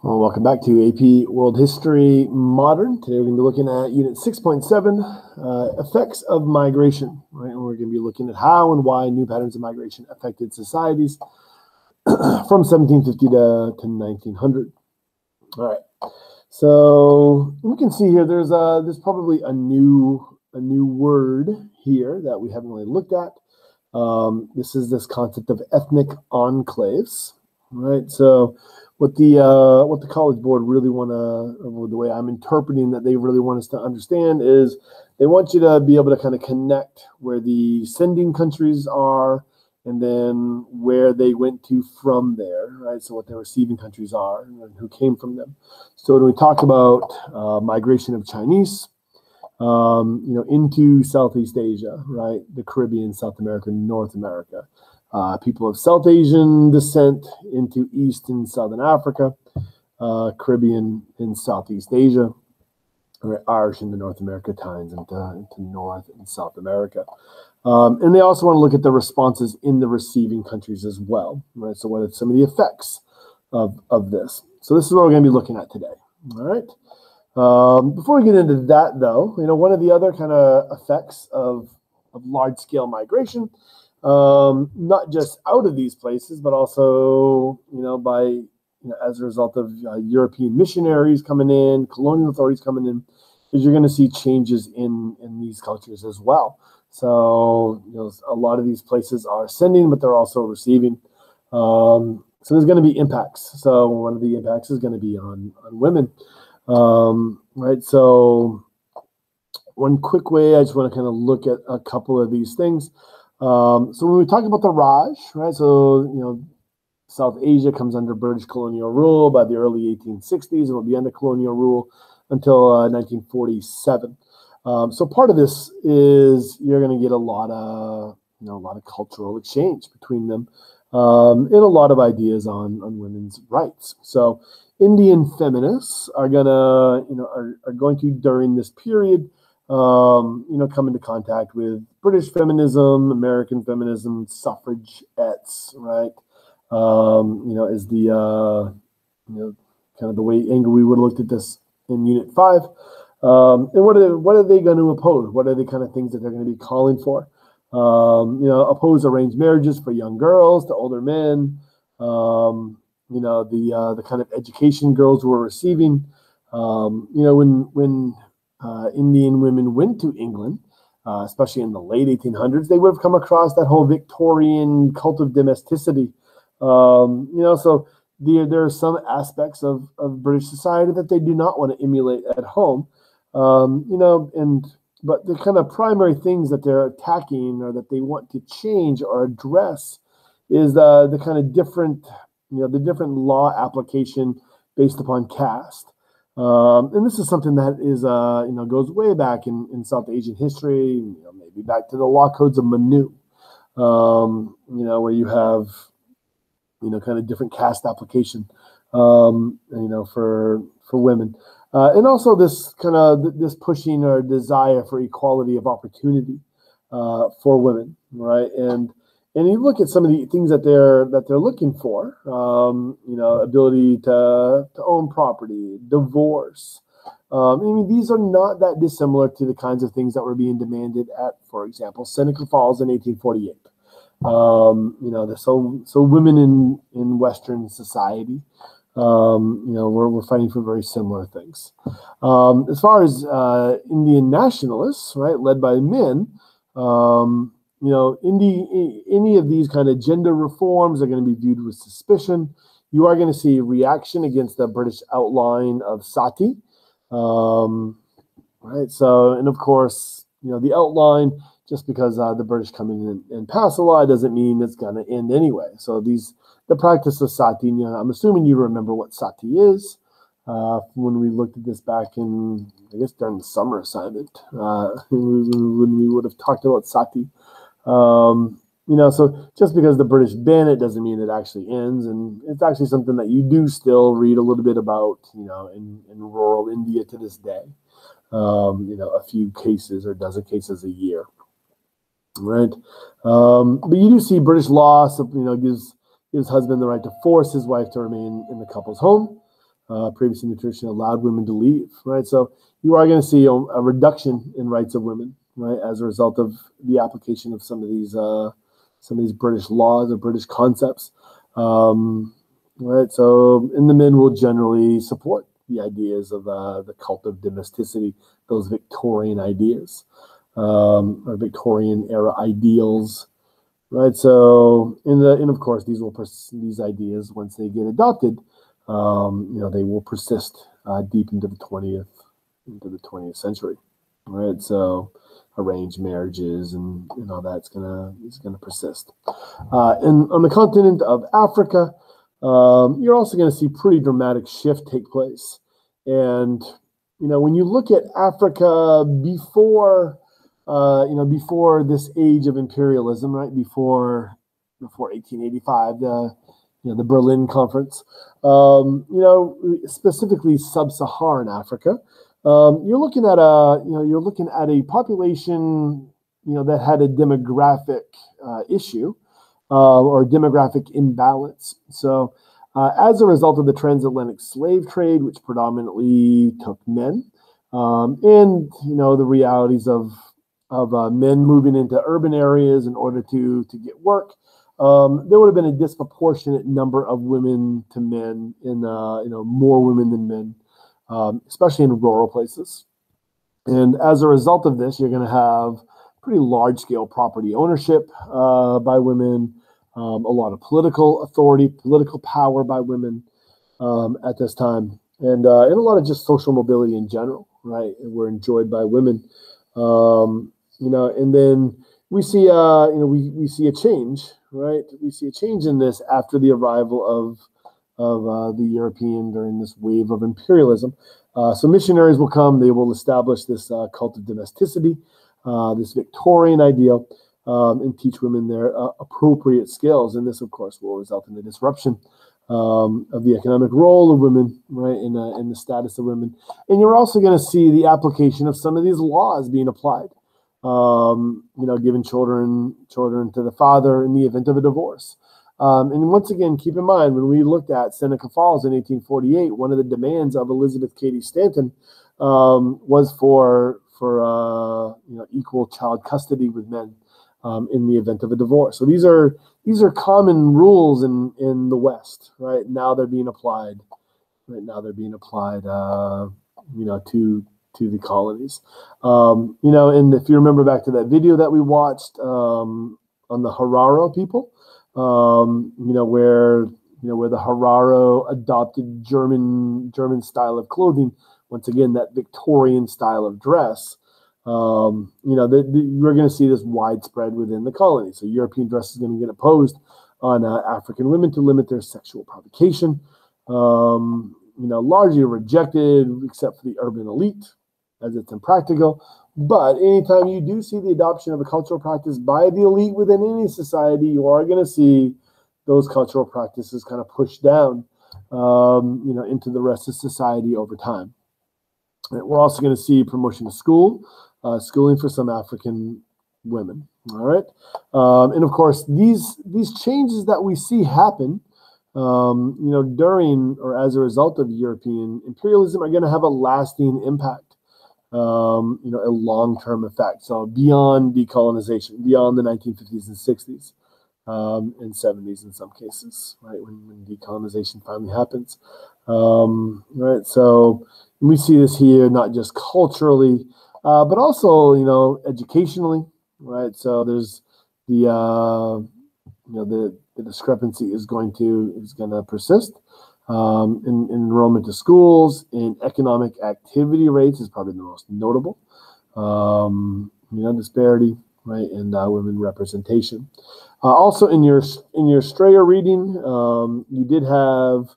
Well, welcome back to AP World History Modern. Today we're going to be looking at Unit 6.7, Effects of Migration. Right? And we're going to be looking at how and why new patterns of migration affected societies from 1750 to 1900. All right. So we can see here there's probably a new word here that we haven't really looked at. This is this concept of ethnic enclaves. Right. So what the College Board really want to, or the way I'm interpreting that they really want us to understand, is they want you to be able to kind of connect where the sending countries are and then where they went to from there, right? So what the receiving countries are and who came from them. So when we talk about migration of Chinese, into Southeast Asia, right? The Caribbean, South America, North America. People of South Asian descent into East and Southern Africa, Caribbean and Southeast Asia, or Irish into North America, Italians into North and South America. And they also want to look at the responses in the receiving countries as well, right? So what are some of the effects of this? So this is what we're going to be looking at today, all right? Before we get into that, though, one of the other kind of effects of large-scale migration, not just out of these places, but also, as a result of European missionaries coming in, colonial authorities coming in, is you're going to see changes in these cultures as well. So, a lot of these places are sending, but they're also receiving. So there's going to be impacts. So one of the impacts is going to be on women, right? So one quick way, I just want to kind of look at a couple of these things. So when we talk about the Raj, right? So, South Asia comes under British colonial rule by the early 1860s. It will be under colonial rule until 1947. So part of this is you're going to get a lot of cultural exchange between them, and a lot of ideas on women's rights. So Indian feminists are going to during this period, come into contact with British feminism, American feminism, suffragettes, right? Is the, kind of the way angle we would have looked at this in Unit 5. And what are they going to oppose? What are the kind of things that they're going to be calling for? Oppose arranged marriages for young girls to older men, the kind of education girls were receiving, when Indian women went to England, especially in the late 1800s, they would have come across that whole Victorian cult of domesticity. So there are some aspects of British society that they do not want to emulate at home, but the kind of primary things that they're attacking or that they want to change or address is the kind of different, the different law application based upon caste. And this is something that is, goes way back in South Asian history, maybe back to the law codes of Manu, where you have, kind of different caste application, for women. And also this kind of this pushing or desire for equality of opportunity for women, right? And you look at some of the things that they're looking for, ability to own property, divorce. These are not that dissimilar to the kinds of things that were being demanded at, for example, Seneca Falls in 1848. So women in Western society, we're fighting for very similar things. As far as Indian nationalists, right, led by men, any of these kind of gender reforms are going to be viewed with suspicion. You are going to see reaction against the British outline of sati, right? So, and of course, the outline, just because the British come in and pass a law doesn't mean it's going to end anyway. So the practice of sati, I'm assuming you remember what sati is. When we looked at this back in, I guess during the summer assignment, when we would have talked about sati. So just because the British ban it doesn't mean it actually ends. And it's actually something that you do still read a little bit about, in rural India to this day. A few cases or a dozen cases a year. Right. But you do see British law, gives husband the right to force his wife to remain in the couple's home. previously in the tradition allowed women to leave, right? So you are going to see a reduction in rights of women, right, as a result of the application of some of these British laws or British concepts, right? So, and the men will generally support the ideas of the cult of domesticity, those Victorian ideas, or Victorian era ideals, right? So, and of course, these ideas, once they get adopted, they will persist deep into the 20th century, right? So, arranged marriages and all that's gonna persist. And on the continent of Africa, you're also going to see pretty dramatic shift take place. And when you look at Africa before this age of imperialism, right, before 1885, the Berlin Conference, specifically sub-Saharan Africa, you're looking at a population that had a demographic issue or demographic imbalance. So as a result of the transatlantic slave trade, which predominantly took men, and the realities of men moving into urban areas in order to get work, there would have been a disproportionate number of women to men more women than men, especially in rural places. And as a result of this, you're going to have pretty large-scale property ownership by women, a lot of political authority, political power by women at this time, and a lot of just social mobility in general, right? Were enjoyed by women, and then we see, we see a change, right? We see a change in this after the arrival of the European during this wave of imperialism. So missionaries will come; they will establish this cult of domesticity, this Victorian ideal, and teach women their appropriate skills. And this, of course, will result in the disruption of the economic role of women, right, in the status of women. And you're also going to see the application of some of these laws being applied, giving children to the father in the event of a divorce. And once again, keep in mind, when we looked at Seneca Falls in 1848, one of the demands of Elizabeth Cady Stanton was for equal child custody with men in the event of a divorce. So these are common rules in the West, right? Now they're being applied. Right now they're being applied, to the colonies. And if you remember back to that video that we watched on the Hararo people, where the Hararo adopted German style of clothing. Once again, that Victorian style of dress. We're going to see this widespread within the colony. So European dress is going to get imposed on African women to limit their sexual provocation. Largely rejected, except for the urban elite, as it's impractical. But anytime you do see the adoption of a cultural practice by the elite within any society, you are going to see those cultural practices kind of pushed down, into the rest of society over time. And we're also going to see promotion of schooling for some African women. All right, and of course these changes that we see happen, during or as a result of European imperialism, are going to have a lasting impact. A long-term effect. So beyond decolonization, beyond the 1950s and 60s, and 70s in some cases, right, when decolonization finally happens. Right, so we see this here not just culturally, but also, educationally, right? So there's the discrepancy is going to persist. In enrollment to schools, in economic activity rates is probably the most notable. Disparity, right, and women representation. Also, in your Strayer reading, you did have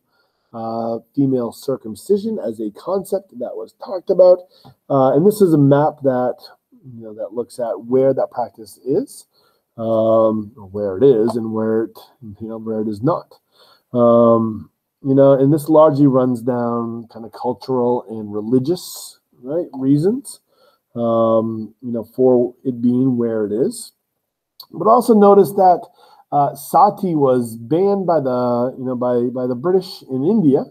female circumcision as a concept that was talked about, and this is a map that that looks at where that practice is, where it is, and where it is not. And this largely runs down kind of cultural and religious, right, reasons, for it being where it is. But also notice that sati was banned by the, by the British in India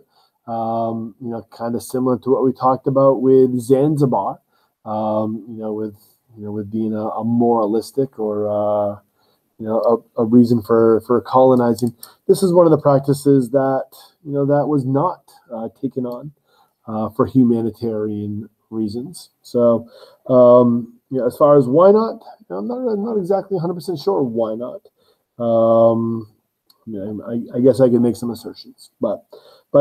Kind of similar to what we talked about with Zanzibar, with being a moralistic or a reason for colonizing. This is one of the practices that that was not taken on for humanitarian reasons. So as far as why not, I'm not exactly 100% sure why not. I guess I can make some assertions, but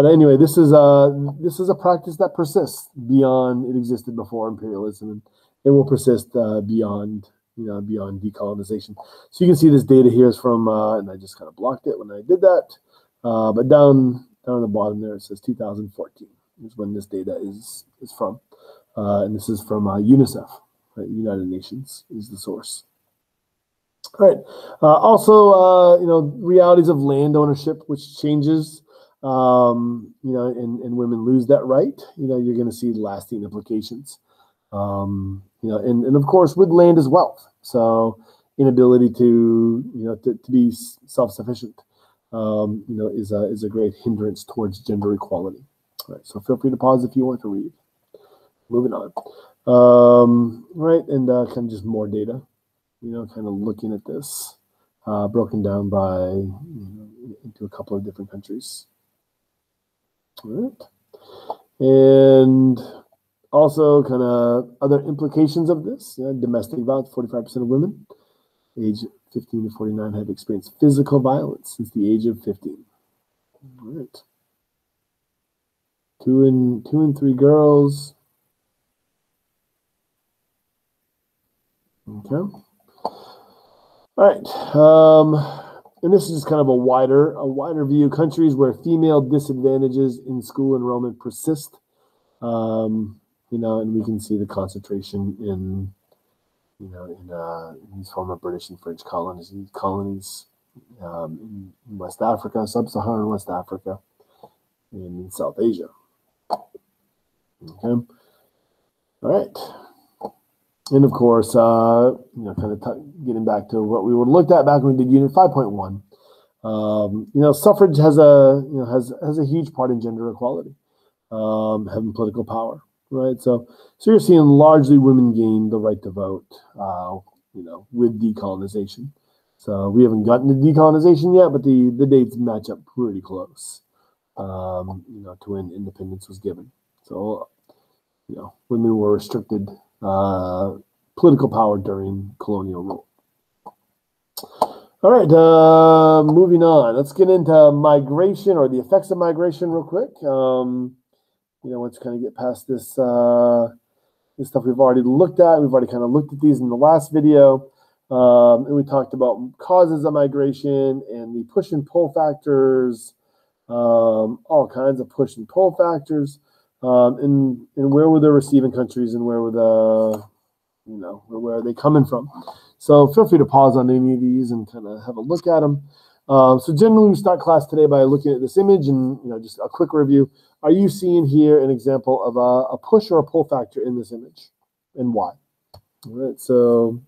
anyway, this is a practice that persists beyond it existed before imperialism, and it will persist beyond decolonization. So you can see this data here is from, and I just kind of blocked it when I did that, but down at the bottom there it says 2014 is when this data is from, and this is from UNICEF, right? United Nations is the source. All right. Also, realities of land ownership, which changes, and women lose that right. You're going to see lasting implications. And of course, with land as wealth. So inability to be self-sufficient, is a great hindrance towards gender equality. All right. So feel free to pause if you want to read. Moving on. Right. And kind of just more data. Kind of looking at this, broken down by into a couple of different countries. All right. And also kind of other implications of this. Domestic violence, 45% of women age 15 to 49 have experienced physical violence since the age of 15. All right. Two in three girls. Okay. All right, and this is just kind of a wider view. Countries where female disadvantages in school enrollment persist, and we can see the concentration in these former British and French colonies in West Africa, sub-Saharan West Africa, and in South Asia. Okay, all right. And of course, getting back to what we would have looked at back when we did Unit 5.1, suffrage has a huge part in gender equality, having political power, right? So you're seeing largely women gain the right to vote, with decolonization. So we haven't gotten to decolonization yet, but the dates match up pretty close, to when independence was given. So, women were restricted political power during colonial rule. All right, moving on. Let's get into migration or the effects of migration real quick. Let's kind of get past this stuff we've already looked at. We've already kind of looked at these in the last video. And we talked about causes of migration and the push and pull factors, all kinds of push and pull factors. And where were the receiving countries and where were where are they coming from? So feel free to pause on any of these and kind of have a look at them. So generally we start class today by looking at this image and, just a quick review. Are you seeing here an example of a push or a pull factor in this image and why? All right. So,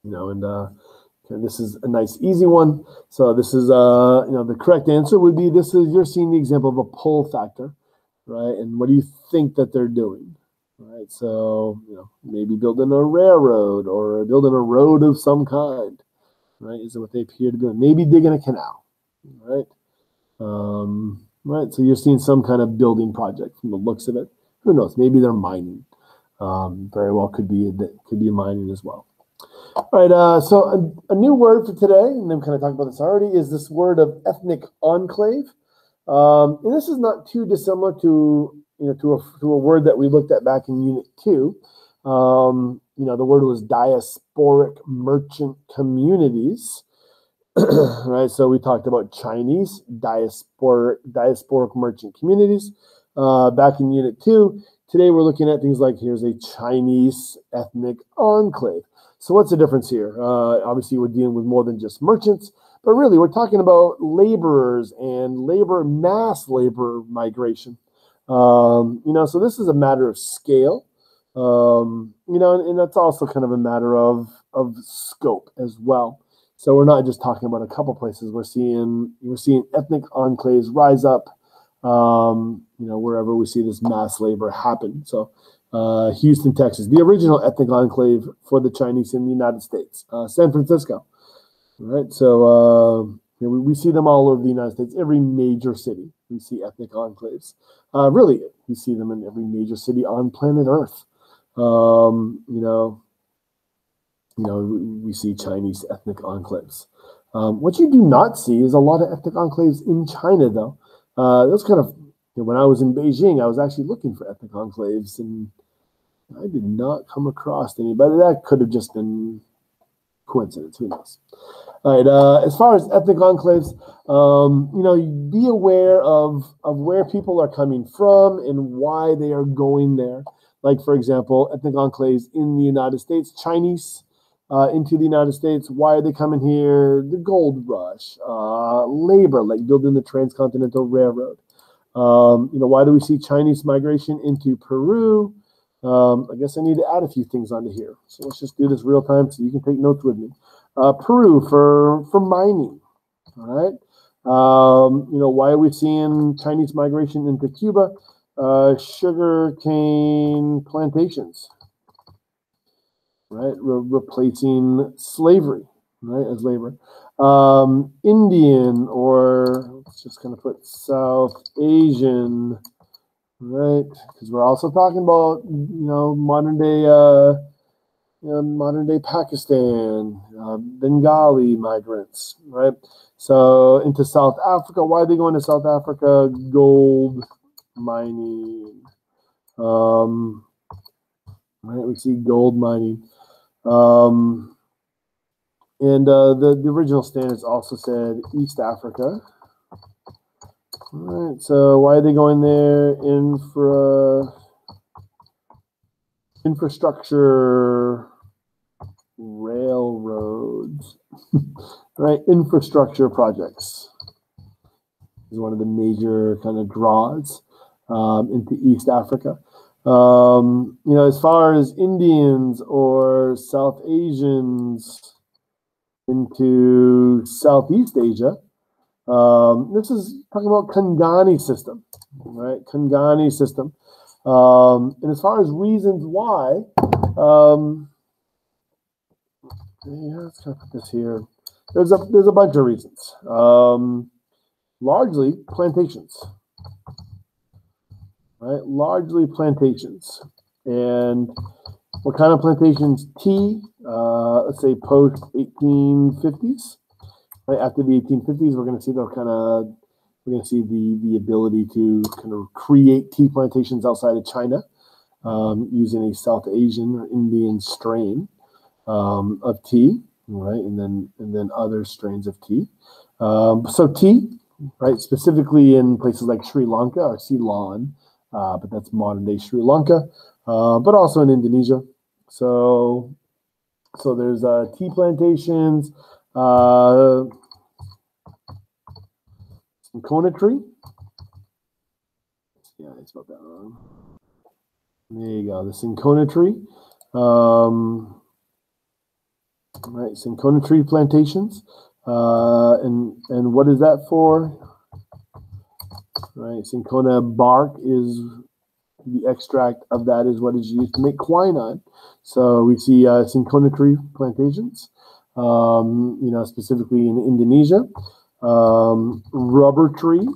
and this is a nice, easy one. So this is, the correct answer would be you're seeing the example of a pull factor. Right, and what do you think that they're doing? Right, so maybe building a railroad or building a road of some kind. Right, is what they appear to be doing. Maybe digging a canal. Right, right. So you're seeing some kind of building project from the looks of it. Who knows? Maybe they're mining. Very well could be mining as well. All right. So a new word for today, and I'm kind of talking about this already, is this word of ethnic enclave. And this is not too dissimilar to a word that we looked at back in Unit 2. The word was diasporic merchant communities. Right, so we talked about Chinese diasporic merchant communities back in Unit 2. Today we're looking at things like here's a Chinese ethnic enclave. So what's the difference here? Obviously, we're dealing with more than just merchants. But really, we're talking about laborers and mass labor migration. So this is a matter of scale, and that's also kind of a matter of scope as well. So we're not just talking about a couple places. We're seeing ethnic enclaves rise up wherever we see this mass labor happen. So Houston, Texas, the original ethnic enclave for the Chinese in the United States. San Francisco, right? So we see them all over the United States. Every major city, we see ethnic enclaves. Really, we see them in every major city on planet Earth. We see Chinese ethnic enclaves. What you do not see is a lot of ethnic enclaves in China, though. That's kind of, when I was in Beijing, I was actually looking for ethnic enclaves, and I did not come across any, but that could have just been coincidence. Who knows? All right. As far as ethnic enclaves, be aware of where people are coming from and why they are going there. Like, for example, ethnic enclaves in the United States, Chinese into the United States. Why are they coming here? The gold rush, labor, like building the transcontinental railroad. Why do we see Chinese migration into Peru? I guess I need to add a few things onto here. So let's just do this real time so you can take notes with me. Peru for mining. All right. Why are we seeing Chinese migration into Cuba? Sugar cane plantations, right? Replacing slavery, right, as labor. Indian, or let's just kind of put South Asian, right? Because we're also talking about, modern day Pakistan, Bengali migrants, right? So into South Africa. Why are they going to South Africa? Gold mining. Right, we see gold mining. The original standards also said East Africa. All right, so why are they going there? Infrastructure, railroads, right? Infrastructure projects is one of the major kind of draws into East Africa. As far as Indians or South Asians into Southeast Asia, this is talking about Kangani system, right? Kangani system. And as far as reasons why, let's kind of put this here. There's a bunch of reasons. Largely plantations, right? Largely plantations. And what kind of plantations? Tea, let's say post 1850s. Right after the 1850s, we're going to see the ability to kind of create tea plantations outside of China using a South Asian or Indian strain of tea, right? And then other strains of tea. So tea, right? Specifically in places like Sri Lanka or Ceylon, but that's modern day Sri Lanka, but also in Indonesia. So there's tea plantations. Cinchona tree. Yeah, I spelled that wrong. There you go, the cinchona tree. Right, cinchona tree plantations. And what is that for? Right, cinchona bark is the extract of that is what is used to make quinine. So we see cinchona tree plantations, specifically in Indonesia. Rubber tree,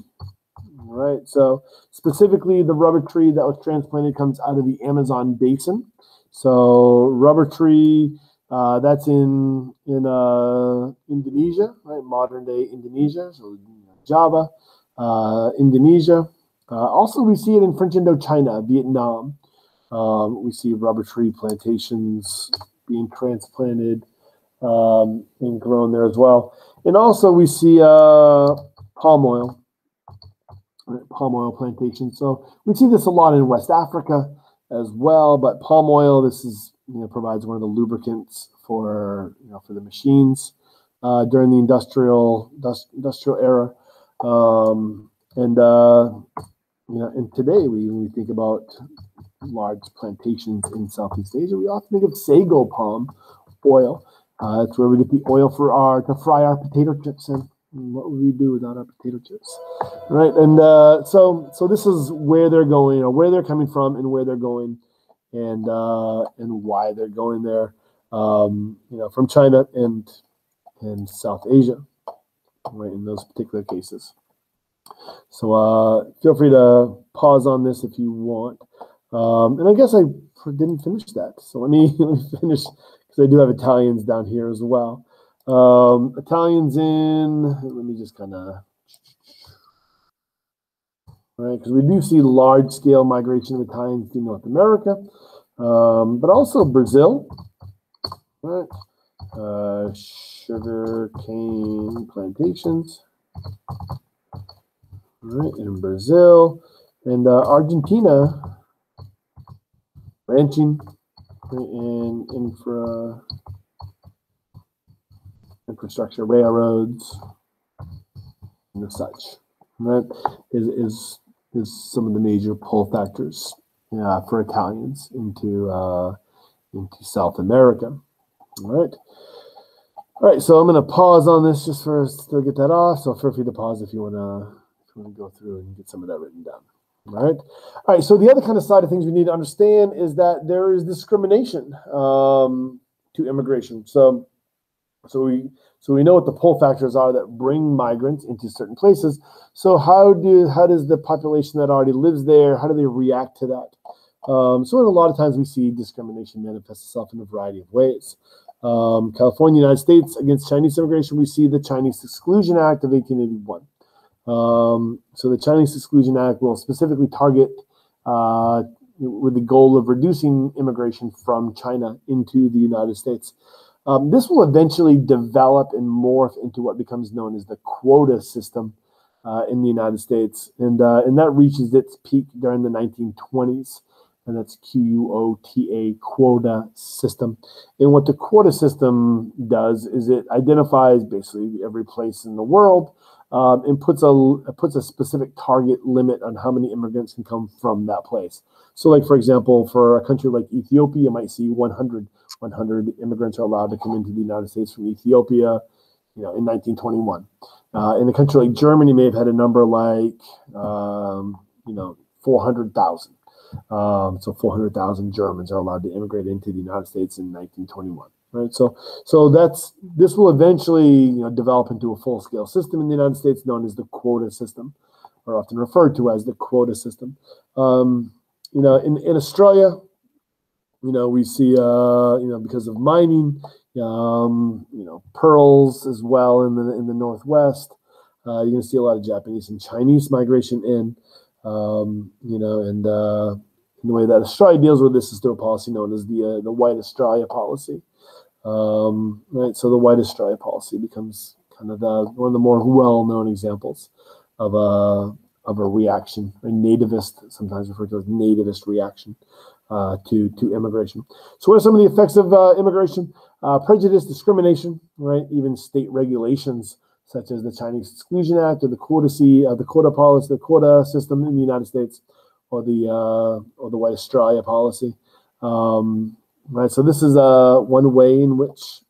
right? So specifically the rubber tree that was transplanted comes out of the Amazon basin. So rubber tree, that's in Indonesia, right? Modern day Indonesia, so Java, Indonesia. Also, we see it in French Indochina, Vietnam. We see rubber tree plantations being transplanted and grown there as well. And also we see palm oil plantations. So we see this a lot in West Africa as well, but palm oil, this is, provides one of the lubricants for the machines during the industrial era. And today when we think about large plantations in Southeast Asia, we often think of sago palm oil. That's where we get the oil to fry our potato chips in. What would we do without our potato chips, right? And so this is where they're going, or where they're coming from, and where they're going, and why they're going there. From China and South Asia, right? In those particular cases. So feel free to pause on this if you want. And I guess I didn't finish that, so let me finish, because I do have Italians down here as well. Italians let me just kind of, right, because we do see large-scale migration of Italians to North America, but also Brazil, right? Sugar cane plantations, right, in Brazil, and Argentina, ranching, and infrastructure, railroads, and such, right, is some of the major pull factors for Italians into South America. All right, so I'm going to pause on this just for us to get that off. So feel free to pause if you want to go through and get some of that written down. All right. So the other kind of side of things we need to understand is that there is discrimination to immigration. So we know what the pull factors are that bring migrants into certain places. So how does the population that already lives there, how do they react to that? So a lot of times we see discrimination manifest itself in a variety of ways. California, United States, against Chinese immigration, we see the Chinese Exclusion Act of 1881. So the Chinese Exclusion Act will specifically target with the goal of reducing immigration from China into the United States. This will eventually develop and morph into what becomes known as the quota system in the United States, and that reaches its peak during the 1920s. And that's QUOTA, quota system. And what the quota system does is it identifies basically every place in the world and puts a specific target limit on how many immigrants can come from that place. So, like, for example, for a country like Ethiopia, you might see 100 immigrants are allowed to come into the United States from Ethiopia, in 1921. In a country like Germany, may have had a number like 400,000. So 400,000 Germans are allowed to immigrate into the United States in 1921, right? So this will eventually develop into a full-scale system in the United States known as the quota system, or often referred to as the quota system. In Australia, we see because of mining, pearls as well in the Northwest. You're going to see a lot of Japanese and Chinese migration in. And the way that Australia deals with this is through a policy known as the White Australia policy. Right, so the White Australia policy becomes kind of one of the more well-known examples of a reaction, a nativist, sometimes referred to as nativist reaction to immigration. So what are some of the effects of immigration? Prejudice, discrimination, right? Even state regulations such as the Chinese Exclusion Act or the quota policy, the quota system in the United States, or the White Australia policy. Right. So this is one way in which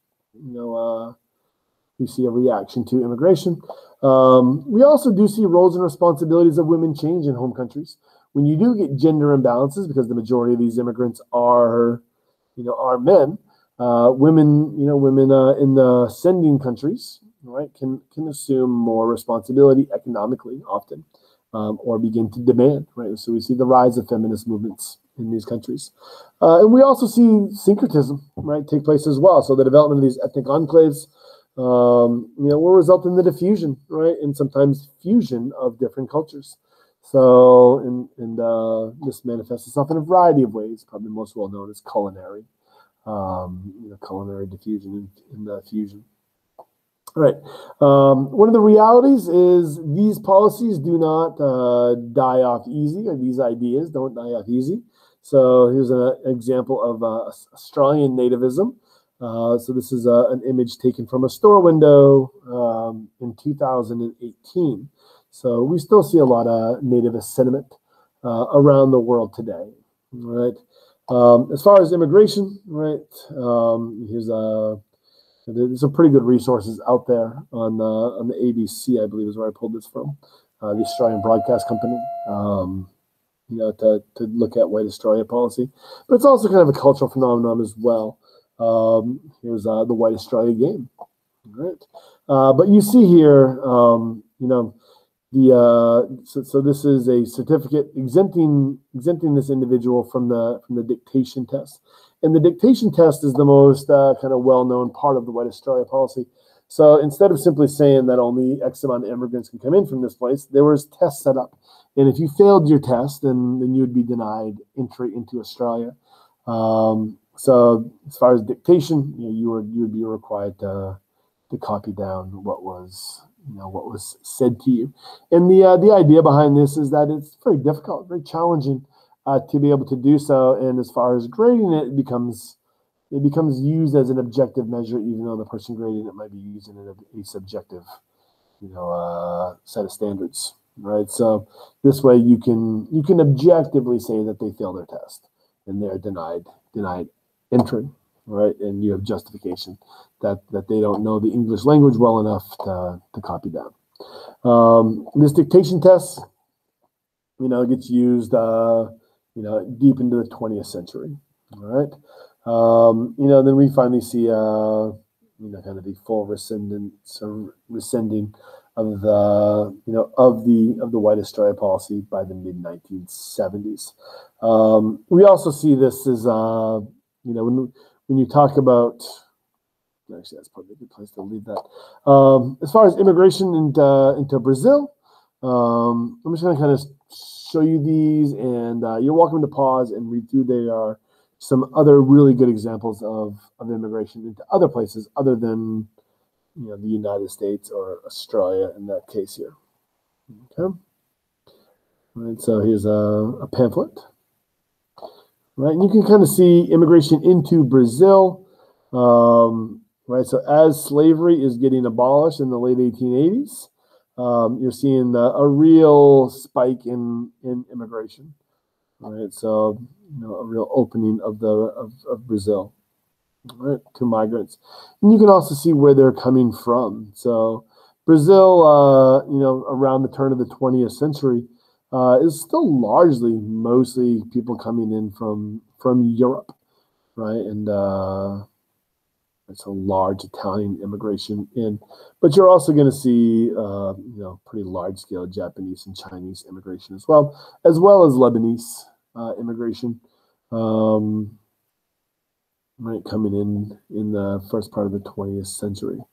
we see a reaction to immigration. We also do see roles and responsibilities of women change in home countries. When you do get gender imbalances, because the majority of these immigrants are men, women in the sending countries, right, can assume more responsibility economically often, or begin to demand, right? So we see the rise of feminist movements in these countries. And we also see syncretism, right, take place as well. So the development of these ethnic enclaves, will result in the diffusion, right, and sometimes fusion of different cultures. So, and this manifests itself in a variety of ways, probably most well known as culinary, culinary diffusion and the fusion. All right. One of the realities is these policies do not die off easy, or these ideas don't die off easy. So here's an example of Australian nativism. So this is an image taken from a store window in 2018. So we still see a lot of nativist sentiment around the world today. Right. As far as immigration, right? Here's There's some pretty good resources out there on the ABC, I believe is where I pulled this from, the Australian Broadcast Company. To look at white Australia policy, but it's also kind of a cultural phenomenon as well. Here's the white Australia game, right? But you see here, so this is a certificate exempting this individual from the dictation test, and the dictation test is the most kind of well-known part of the white Australia policy. So instead of simply saying that only X amount of immigrants can come in from this place, there was tests set up. And if you failed your test, then you would be denied entry into Australia. So as far as dictation, you would be required to copy down what was said to you. And the idea behind this is that it's very difficult, very challenging to be able to do so. And as far as grading it, it becomes used as an objective measure, even though the person grading it might be using a subjective, set of standards. Right, so this way you can objectively say that they failed their test and they're denied entry, right? And you have justification that they don't know the English language well enough to copy down. This dictation test, gets used, deep into the 20th century. All right, then we finally see, kind of the full rescinding of the white Australia policy by the mid 1970s. We also see this as when you talk about, actually that's probably a good place to leave that. As far as immigration into Brazil, I'm just going to kind of show you these, and you're welcome to pause and read through. There are some other really good examples of immigration into other places other than the United States or Australia in that case here. Okay. All right, so here's a pamphlet. Right, and you can kind of see immigration into Brazil. Right, so as slavery is getting abolished in the late 1880s, you're seeing a real spike in immigration. All right, so a real opening of Brazil. Right, to migrants, and you can also see where they're coming from. So Brazil, around the turn of the 20th century, is still mostly people coming in from Europe, right? And it's a large Italian immigration in, but you're also going to see pretty large scale Japanese and Chinese immigration as well as Lebanese immigration. Right, coming in the first part of the 20th century.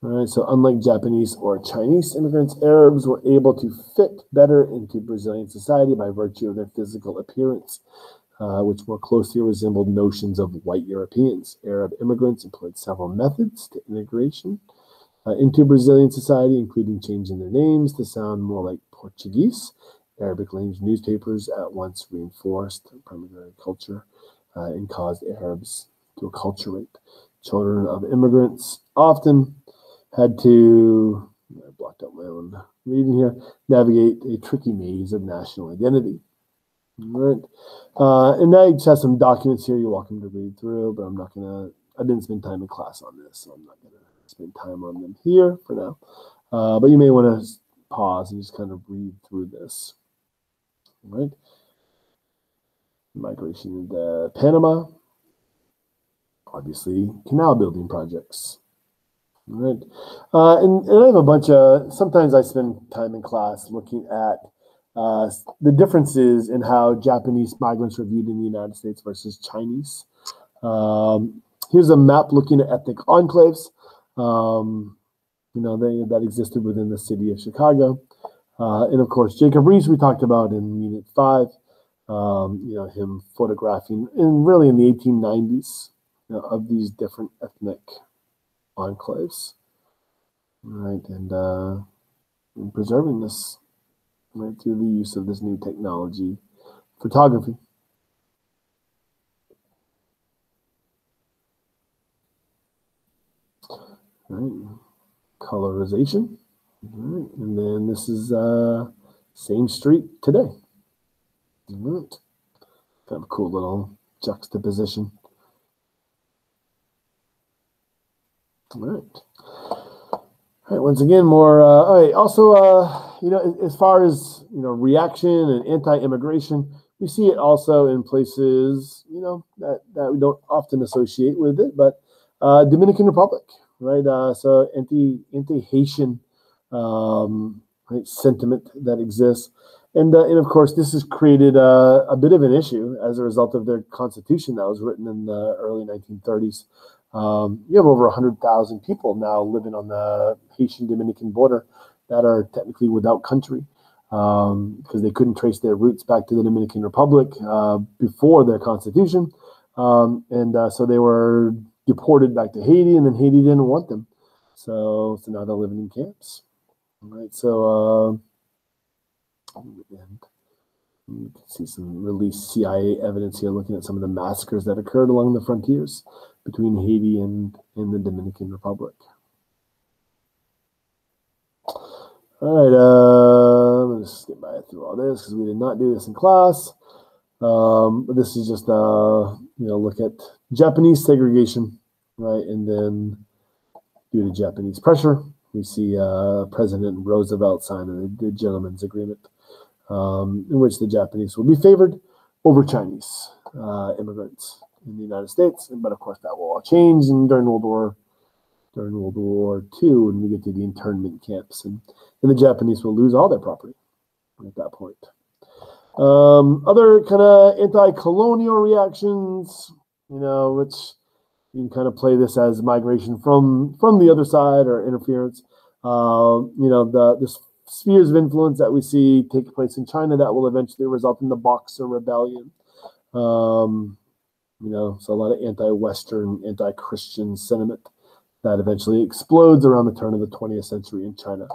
All right, so unlike Japanese or Chinese immigrants, Arabs were able to fit better into Brazilian society by virtue of their physical appearance, which more closely resembled notions of white Europeans. Arab immigrants employed several methods to integration into Brazilian society, including changing their names to sound more like Portuguese. Arabic language newspapers at once reinforced primary culture and caused Arabs to acculturate. Children of immigrants often had to, I blocked out my own reading here, navigate a tricky maze of national identity. All right. And I just have some documents here you're welcome to read through, but I didn't spend time in class on this, so I'm not going to spend time on them here for now. But you may want to pause and just kind of read through this. Right, migration into Panama, obviously canal building projects. Right, and I have a bunch of. Sometimes I spend time in class looking at the differences in how Japanese migrants were viewed in the United States versus Chinese. Here's a map looking at ethnic enclaves. That existed within the city of Chicago. And of course, Jacob Riis, we talked about in Unit 5, him photographing really in the 1890s of these different ethnic enclaves, right, and preserving this right through the use of this new technology, photography. Right, colorization. All right, and then this is same street today. All right, kind of a cool little juxtaposition. All right. All right, once again, more. All right. Also, as far as reaction and anti-immigration, we see it also in places that we don't often associate with it, but Dominican Republic, right? So anti-Haitian right, sentiment that exists, and of course, this has created a bit of an issue as a result of their constitution that was written in the early 1930s. You have over 100,000 people now living on the Haitian-Dominican border that are technically without country because they couldn't trace their roots back to the Dominican Republic before their constitution. So they were deported back to Haiti, and then Haiti didn't want them. So now they're living in camps. All right, so and you can see some released CIA evidence here looking at some of the massacres that occurred along the frontiers between Haiti and the Dominican Republic. All right, I'm going to skip by through all this because we did not do this in class. But this is just look at Japanese segregation, right? And then due to Japanese pressure, we see President Roosevelt sign the Gentleman's Agreement, in which the Japanese will be favored over Chinese immigrants in the United States. But of course, that will all change during World War II, when we get to the internment camps, and the Japanese will lose all their property at that point. Other kind of anti-colonial reactions, which you can kind of play this as migration from the other side or interference. The spheres of influence that we see take place in China that will eventually result in the Boxer Rebellion. So a lot of anti-Western, anti-Christian sentiment that eventually explodes around the turn of the 20th century in China.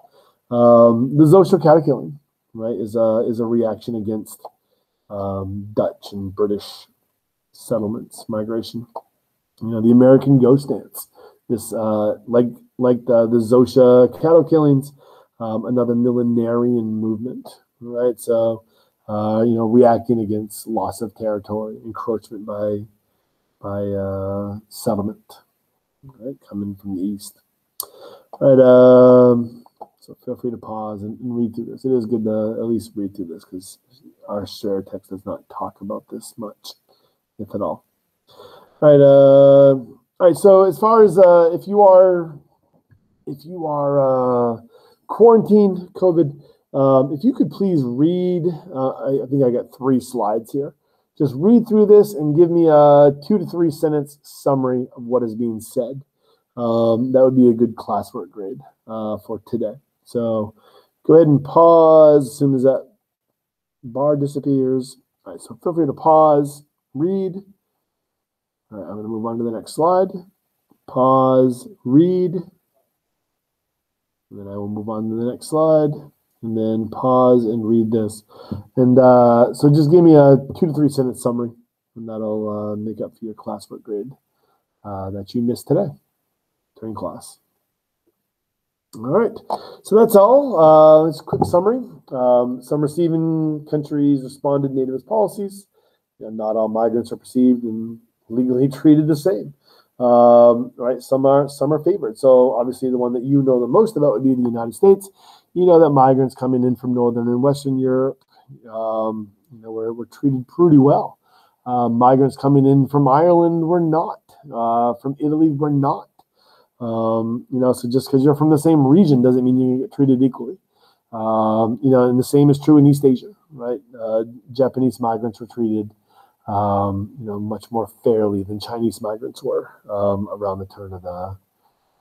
The Xosha cattle killing, right, is a reaction against Dutch and British settlements, migration. The American ghost dance. This, like the Xosha cattle killings, another millenarian movement, right? So, reacting against loss of territory, encroachment by settlement, right, coming from the east. All right, so feel free to pause and read through this. It is good to at least read through this because our share text does not talk about this much, if at all. All right. So as far as if you are quarantined, COVID, if you could please read, I think I got 3 slides here. Just read through this and give me a 2 to 3 sentence summary of what is being said. That would be a good classwork grade for today. So go ahead and pause as soon as that bar disappears. All right, so feel free to pause, read. All right, I'm going to move on to the next slide. Pause, read. And then I will move on to the next slide. And then pause and read this. And so just give me a 2 to 3 sentence summary, and that'll make up for your classwork grade that you missed today during class. All right, so that's all. It's a quick summary. Some receiving countries responded nativist policies. Not all migrants are perceived and legally treated the same. Right, some are favored. So obviously the one that you know the most about would be the United States. You know that migrants coming in from Northern and Western Europe, we're treated pretty well. Migrants coming in from Ireland were not. From Italy were not. So just because you're from the same region doesn't mean you get treated equally. And the same is true in East Asia, right? Japanese migrants were treated, much more fairly than Chinese migrants were around the turn of the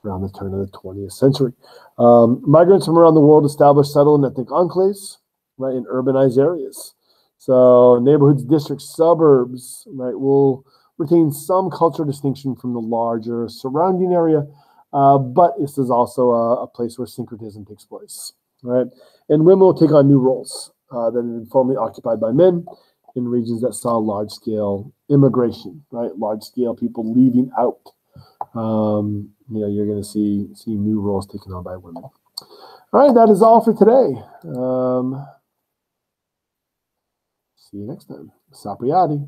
20th century. Migrants from around the world established, settled in ethnic enclaves, right, in urbanized areas. So neighborhoods, districts, suburbs, right, will retain some cultural distinction from the larger surrounding area, but this is also a place where syncretism takes place, right? And women will take on new roles that had been formerly occupied by men in regions that saw large-scale immigration, right? Large-scale people leaving out. You're going to see new roles taken on by women. All right, that is all for today. See you next time. Sapriati.